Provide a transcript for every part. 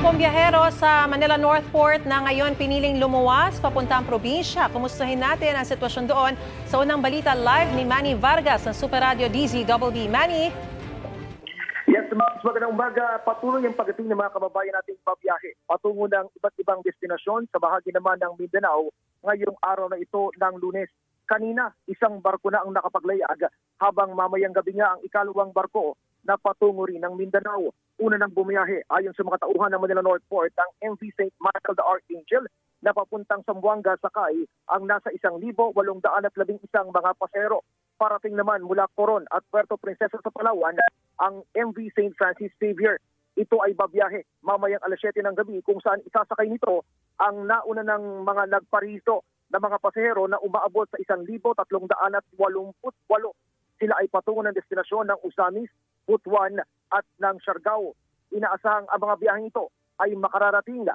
Grupong biyahero sa Manila Northport na ngayon piniling lumuwas papuntang probinsya. Kumustahin natin ang sitwasyon doon sa unang balita live ni Manny Vargas ng Super Radio DZBB. Manny? Yes, magandang umaga. Patuloy ang pagdating ng mga kababayan nating pabiyahe patungo ng iba't ibang destinasyon sa bahagi naman ng Mindanao ngayong araw na ito ng Lunes. Kanina, isang barko na ang nakapaglayag habang mamayang gabi nga ang ikalawang barko na patungo rin ng Mindanao. Una nang bumiyahe ayon sa mga tauhan ng Manila Northport ang MV St. Michael the Archangel na papuntang Zamboanga sakay ang nasa 1,811 mga pasahero. Parating naman mula Coron at Puerto Princesa sa Palawan ang MV St. Francis Xavier. Ito ay babiyahe mamayang alas 7 ng gabi kung saan isasakay nito ang nauna ng mga nagparito na mga pasahero na umaabot sa 1,388. Sila ay patungo ng destinasyon ng Usamis, Butuan at ng Siargao. Inaasahang ang mga biyaheng ito ay makararating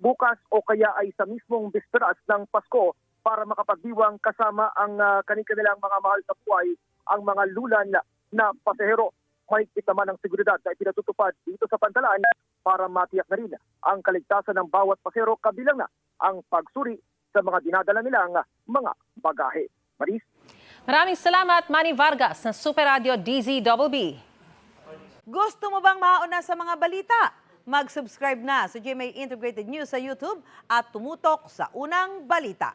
bukas o kaya ay sa mismong bisperas ng Pasko para makapagdiwang kasama ang kanilang mga mahal sa buhay, ang mga lulan na pasahero. Mahigpit naman ang seguridad na ipinatutupad dito sa Pantalan para matiyak na rin ang kaligtasan ng bawat pasahero, kabilang na ang pagsuri sa mga dinadala nilang mga bagahe. Maris? Maraming salamat, Manny Vargas ng Super Radio DZBB. Gusto mo bang mauna sa mga balita? Mag-subscribe na sa GMA Integrated News sa YouTube at tumutok sa unang balita.